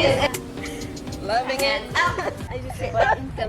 Loving it.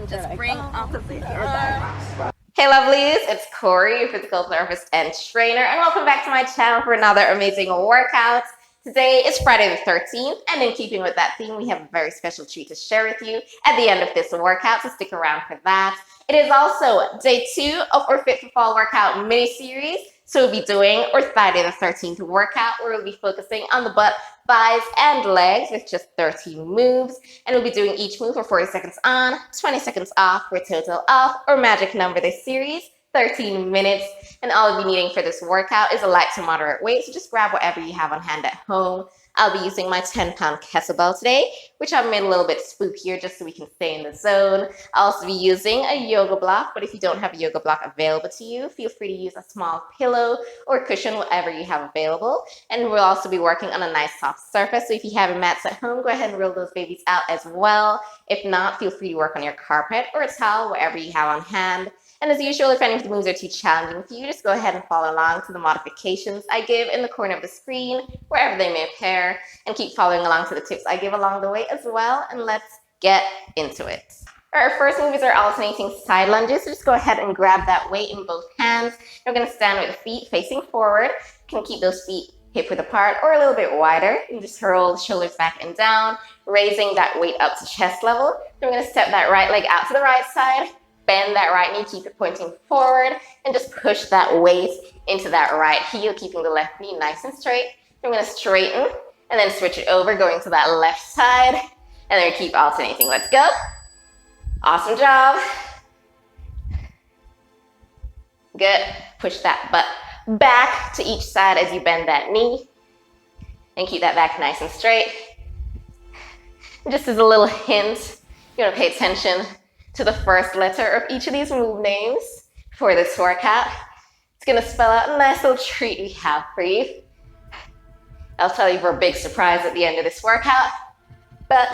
Just bring opposite your arms. Hey lovelies, it's Corey, your physical therapist and trainer, and welcome back to my channel for another amazing workout. Today is Friday the 13th, and in keeping with that theme, we have a very special treat to share with you at the end of this workout, so stick around for that. It is also day 2 of our Fit for Fall workout mini-series. So we'll be doing our Friday the 13th workout, where we'll be focusing on the butt, thighs, and legs with just 13 moves. And we'll be doing each move for 40 seconds on, 20 seconds off for a total of, or magic number this series, 13 minutes. And all we'll be needing for this workout is a light to moderate weight. So just grab whatever you have on hand at home. I'll be using my 10-pound kettlebell today, which I've made a little bit spookier just so we can stay in the zone. I'll also be using a yoga block, but if you don't have a yoga block available to you, feel free to use a small pillow or cushion, whatever you have available. And we'll also be working on a nice soft surface. So if you have mats at home, go ahead and roll those babies out as well. If not, feel free to work on your carpet or a towel, whatever you have on hand. And as usual, if any of the moves are too challenging for you, just go ahead and follow along to the modifications I give in the corner of the screen, wherever they may appear, and keep following along to the tips I give along the way as well, and let's get into it. Our first move is our alternating side lunges, so just go ahead and grab that weight in both hands. You're going to stand with the feet facing forward. You can keep those feet hip width apart or a little bit wider. You just roll the shoulders back and down, raising that weight up to chest level. Then we're going to step that right leg out to the right side. Bend that right knee, keep it pointing forward, and just push that weight into that right heel, keeping the left knee nice and straight. I'm going to straighten and then switch it over, going to that left side, and then keep alternating. Let's go. Awesome job. Good. Push that butt back to each side as you bend that knee, and keep that back nice and straight. Just as a little hint, you're going to pay attention to the first letter of each of these move names for this workout. It's going to spell out a nice little treat we have for you. I'll tell you for a big surprise at the end of this workout, but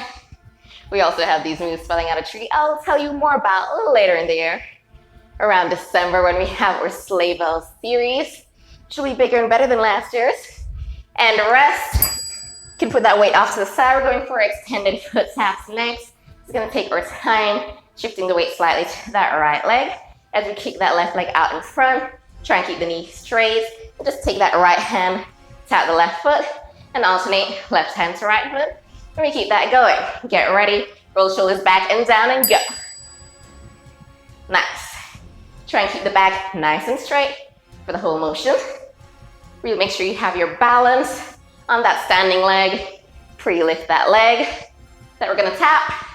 we also have these moves spelling out a treat I'll tell you more about a little later in the year, around December, when we have our Sleigh Bells series, which will be bigger and better than last year's. And rest. You can put that weight off to the side. We're going for extended foot taps next. It's going to take our time, shifting the weight slightly to that right leg. As we kick that left leg out in front, try and keep the knee straight. And just take that right hand, tap the left foot, and alternate left hand to right foot. And we keep that going. Get ready, roll the shoulders back and down and go. Nice. Try and keep the back nice and straight for the whole motion. Really make sure you have your balance on that standing leg. Pre-lift that leg that we're gonna tap.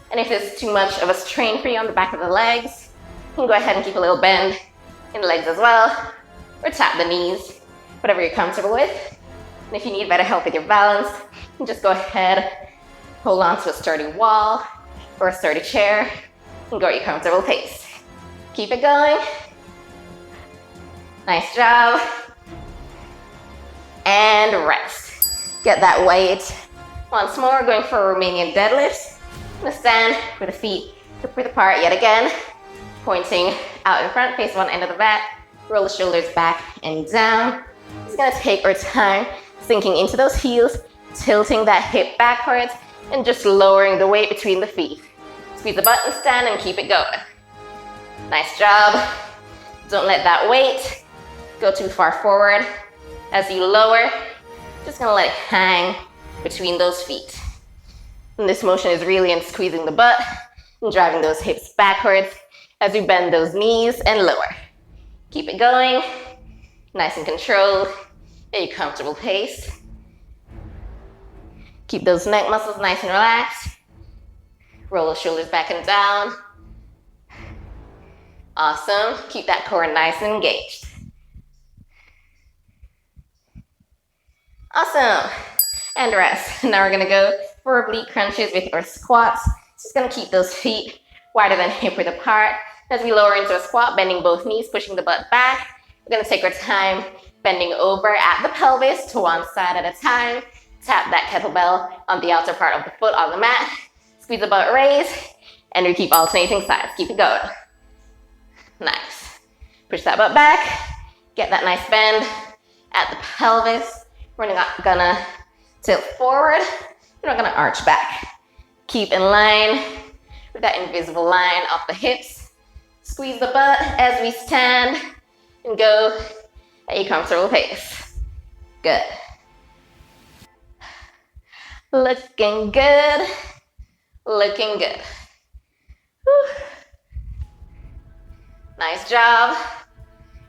And if there's too much of a strain for you on the back of the legs, you can go ahead and keep a little bend in the legs as well, or tap the knees, whatever you're comfortable with. And if you need better help with your balance, you can just go ahead, hold on to a sturdy wall or a sturdy chair, and go at your comfortable pace. Keep it going. Nice job. And rest. Get that weight. Once more, going for a Romanian deadlift. I'm going to stand with the feet hip width apart yet again, pointing out in front, face one end of the mat, roll the shoulders back and down. Just going to take our time, sinking into those heels, tilting that hip backwards, and just lowering the weight between the feet. Squeeze the butt and stand and keep it going. Nice job. Don't let that weight go too far forward. As you lower, just going to let it hang between those feet. And this motion is really in squeezing the butt and driving those hips backwards as you bend those knees and lower. Keep it going, nice and controlled, at your comfortable pace. Keep those neck muscles nice and relaxed. Roll those shoulders back and down. Awesome. Keep that core nice and engaged. Awesome. And rest. Now we're going to go for oblique crunches with our squats. Just going to keep those feet wider than hip width apart. As we lower into a squat, bending both knees, pushing the butt back. We're going to take our time bending over at the pelvis to one side at a time. Tap that kettlebell on the outer part of the foot on the mat. Squeeze the butt, raise, and we keep alternating sides. Keep it going. Nice. Push that butt back. Get that nice bend at the pelvis. We're gonna tilt forward We're not gonna arch back. Keep in line with that invisible line of the hips. Squeeze the butt as we stand and go at a comfortable pace. Good. Looking good. Looking good. Whew. Nice job.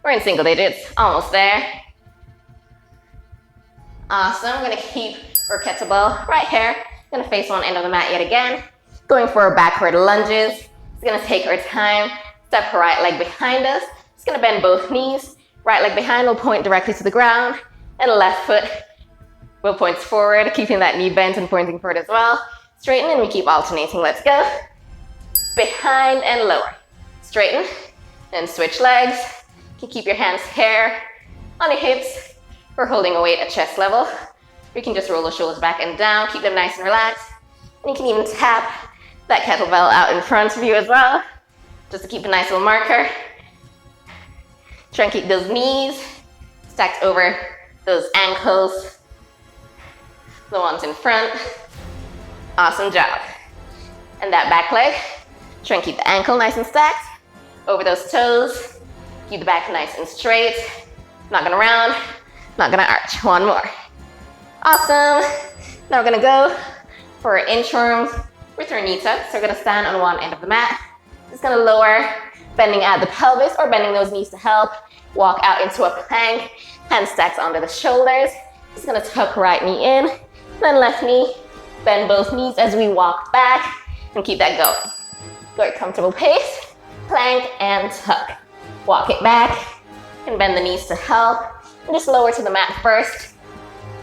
We're in single digits, almost there. Awesome, we're gonna keep our kettlebell right here. Gonna face one end of the mat yet again. Going for backward lunges. It's gonna take our time. Step her right leg behind us. Just gonna bend both knees. Right leg behind will point directly to the ground. And left foot will point forward, keeping that knee bent and pointing forward as well. Straighten and we keep alternating. Let's go. Behind and lower. Straighten and switch legs. You can keep your hands here on your hips. We're holding a weight at chest level. You can just roll the shoulders back and down. Keep them nice and relaxed. And you can even tap that kettlebell out in front of you as well, just to keep a nice little marker. Try and keep those knees stacked over those ankles, the ones in front. Awesome job. And that back leg, try and keep the ankle nice and stacked over those toes. Keep the back nice and straight. Not gonna round, not gonna arch. One more. Awesome. Now we're gonna go for inchworms with our knee tucks. So we're gonna stand on one end of the mat. Just gonna lower, bending at the pelvis or bending those knees to help. Walk out into a plank, hands stacked under the shoulders. Just gonna tuck right knee in, then left knee. Bend both knees as we walk back and keep that going. Go at a comfortable pace, plank and tuck. Walk it back and bend the knees to help. And just lower to the mat first.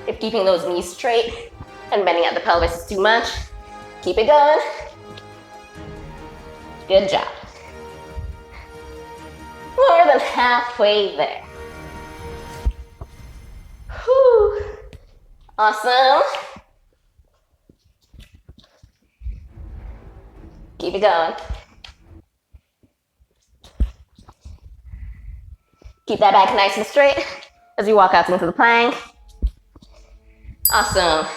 If keeping those knees straight and bending at the pelvis is too much, keep it going. Good job. More than halfway there. Whew. Awesome. Keep it going. Keep that back nice and straight as you walk out into the plank. Awesome.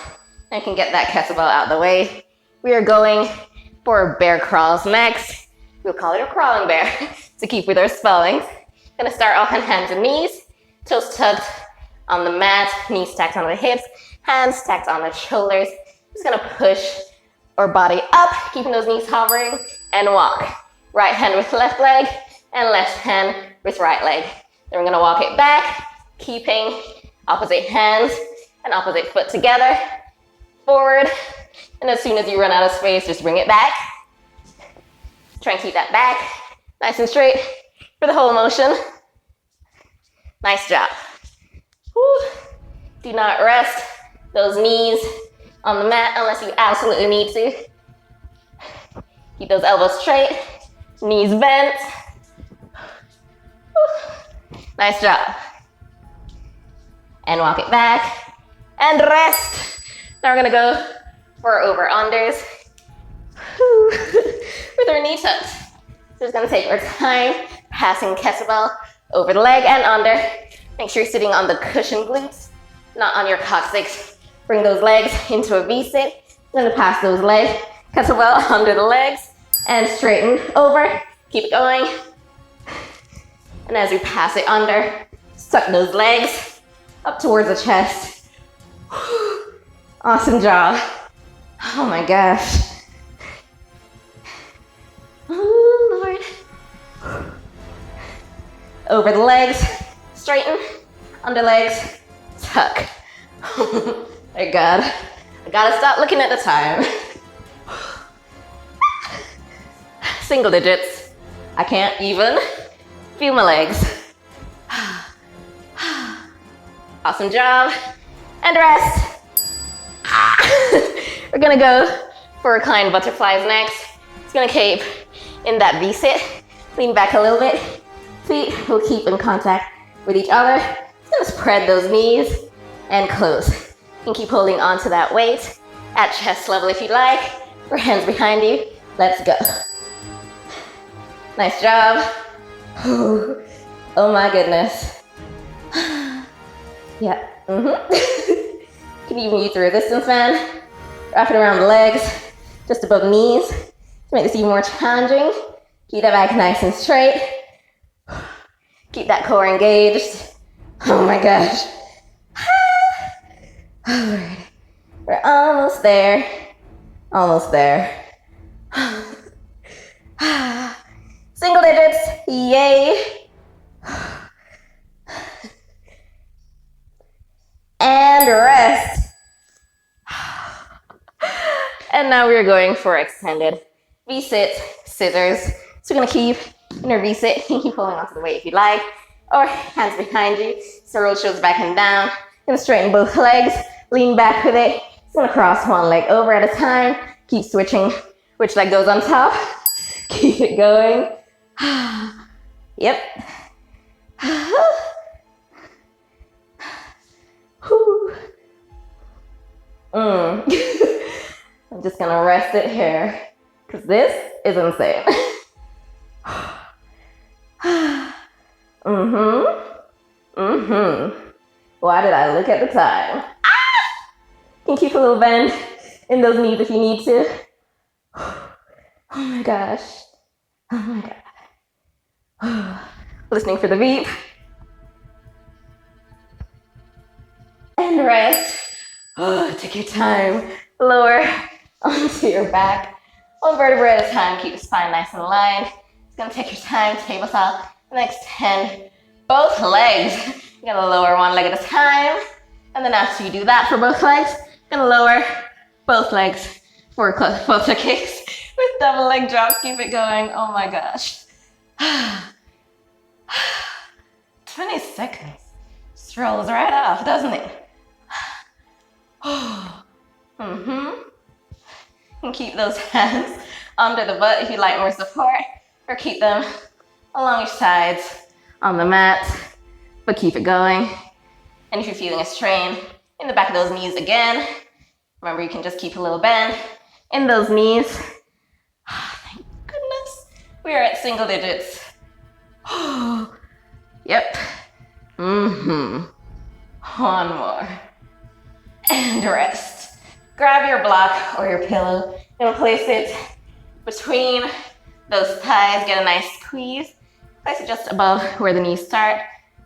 I can get that kettlebell out of the way. We are going for bear crawls next. We'll call it a crawling bear to keep with our spellings. Gonna start off on hands and knees, toes tucked on the mat, knees stacked on the hips, hands stacked on the shoulders. Just gonna push our body up, keeping those knees hovering, and walk. Right hand with left leg, and left hand with right leg. Then we're gonna walk it back, keeping opposite hands and opposite foot together, forward, and as soon as you run out of space, just bring it back. Try and keep that back, nice and straight for the whole motion. Nice job. Whew. Do not rest those knees on the mat unless you absolutely need to. Keep those elbows straight, knees bent. Whew. Nice job. And walk it back and rest. Now we're gonna go for over-unders with our knee tucks. So it's gonna take our time passing kettlebell over the leg and under. Make sure you're sitting on the cushioned glutes, not on your coccyx. Bring those legs into a V-sit. Then to pass those legs, kettlebell under the legs and straighten over. Keep it going. And as we pass it under, suck those legs up towards the chest. Awesome job. Oh my gosh. Oh Lord. Over the legs, straighten, under legs, tuck. Thank God. I gotta stop looking at the time. Single digits. I can't even feel my legs. Awesome job. And rest. We're gonna go for reclined butterflies next. It's gonna keep in that V-sit. Lean back a little bit. Feet will keep in contact with each other. Just gonna spread those knees and close. You can keep holding on to that weight at chest level if you like, or hands behind you. Let's go. Nice job. Oh my goodness. Yeah. Can even use the resistance band Wrap it around the legs, just above the knees. To make this even more challenging, keep that back nice and straight. Keep that core engaged. Oh my gosh. Alright. We're almost there. Almost there. Single digits. Yay. And rest. And now we're going for extended V-sit, scissors. So we're gonna keep in our V-sit. You can keep pulling onto the weight if you like, or hands behind you. So roll shoulders back and down. Gonna straighten both legs, lean back with it. Just gonna cross one leg over at a time. Keep switching which leg goes on top. Keep it going. Yep. I'm just gonna rest it here, because this is insane. Why did I look at the time? You can keep a little bend in those knees if you need to. Oh my gosh. Oh my god. Listening for the beep. And rest. Oh, take your time. Lower onto your back. One vertebra at a time. Keep the spine nice and aligned. It's gonna take your time. Tabletop. And extend both legs. You're gonna lower one leg at a time. And then after you do that for both legs, you're gonna lower both legs for close kicks with double leg drops. Keep it going. Oh my gosh. 20 seconds. Just rolls right off, doesn't it? You can keep those hands under the butt if you like more support, or keep them along your sides on the mat, but keep it going. And if you're feeling a strain in the back of those knees again, remember you can just keep a little bend in those knees. Thank goodness. We are at single digits. Yep. One more. And rest. Grab your block or your pillow and place it between those thighs. Get a nice squeeze. Place it just above where the knees start.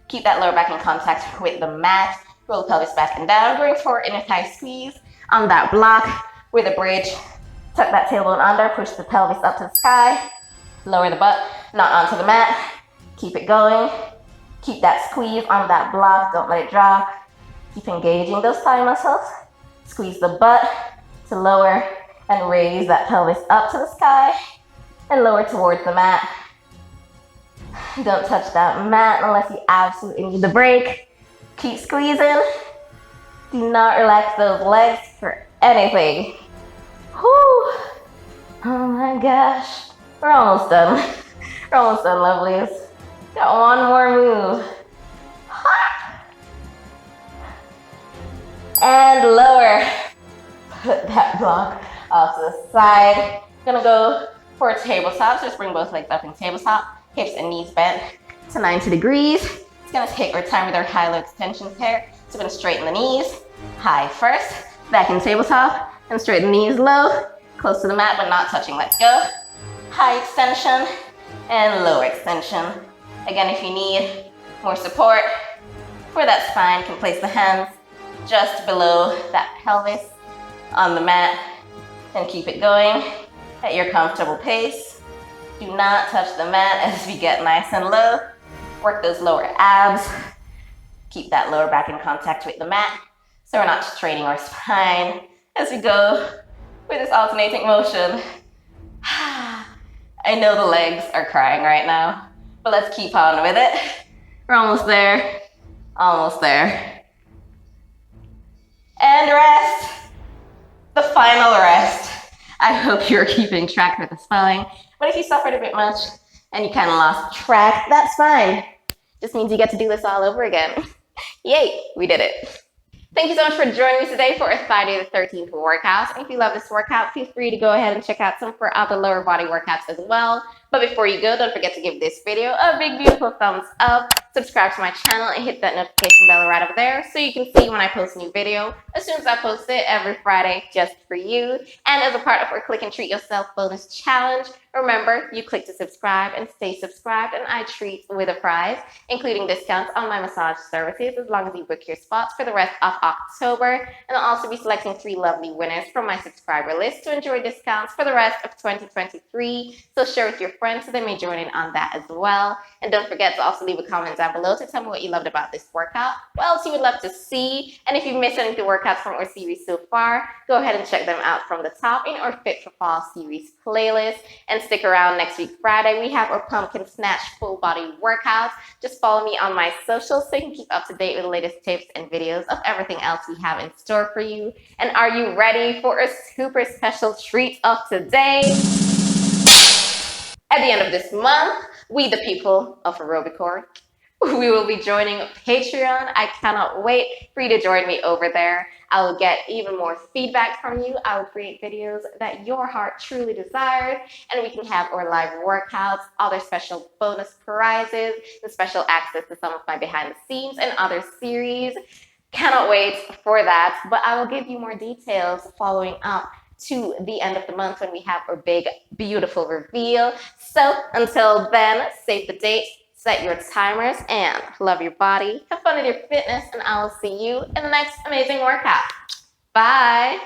Keep that lower back in contact with the mat. Roll the pelvis back and down. Going for inner thigh squeeze on that block with a bridge. Tuck that tailbone under. Push the pelvis up to the sky. Lower the butt, not onto the mat. Keep it going. Keep that squeeze on that block. Don't let it drop. Keep engaging those thigh muscles. Squeeze the butt to lower and raise that pelvis up to the sky and lower towards the mat. Don't touch that mat unless you absolutely need the break. Keep squeezing. Do not relax those legs for anything. Whew. Oh my gosh. We're almost done. We're almost done, lovelies. Got one more move. And lower. Put that block off to the side. Gonna go for a tabletop. So just bring both legs up in tabletop. Hips and knees bent to 90 degrees. It's gonna take our time with our high-low extensions here. So we're gonna straighten the knees. High first, back in tabletop, and straighten the knees low, close to the mat but not touching. Let's go. High extension and low extension. Again, if you need more support for that spine, you can place the hands just below that pelvis on the mat and keep it going at your comfortable pace. Do not touch the mat as we get nice and low. Work those lower abs. Keep that lower back in contact with the mat so we're not straining our spine as we go with this alternating motion. I know the legs are crying right now, but let's keep on with it. We're almost there. Almost there. And rest. The final rest. I hope you're keeping track with the spelling, but if you suffered a bit much and you kind of lost track, that's fine. Just means you get to do this all over again. Yay, we did it. Thank you so much for joining me today for a Friday the 13th workout. And if you love this workout, feel free to go ahead and check out some for other lower body workouts as well. But before you go, don't forget to give this video a big, beautiful thumbs up. Subscribe to my channel and hit that notification bell right over there so you can see when I post a new video as soon as I post it every Friday just for you. And as a part of our Click and Treat Yourself bonus challenge, remember, you click to subscribe and stay subscribed and I treat with a prize, including discounts on my massage services as long as you book your spots for the rest of October. And I'll also be selecting 3 lovely winners from my subscriber list to enjoy discounts for the rest of 2023. So share with your friends so they may join in on that as well. And don't forget to also leave a comment down below to tell me what you loved about this workout, what else you would love to see, and if you've missed any of the workouts from our series so far, go ahead and check them out from the top in our Fit for Fall series playlist. And stick around next week Friday. We have our pumpkin snatch full body workouts. Just follow me on my socials so you can keep up to date with the latest tips and videos of everything else we have in store for you. And are you ready for a super special treat of today? At the end of this month, we the people of Aerobicore, we will be joining Patreon. I cannot wait for you to join me over there. I will get even more feedback from you. I will create videos that your heart truly desires, and we can have our live workouts, other special bonus prizes, and special access to some of my behind the scenes and other series. Cannot wait for that, but I will give you more details following up to the end of the month when we have our big, beautiful reveal. So until then, save the date, set your timers, and love your body. Have fun with your fitness, and I will see you in the next amazing workout. Bye.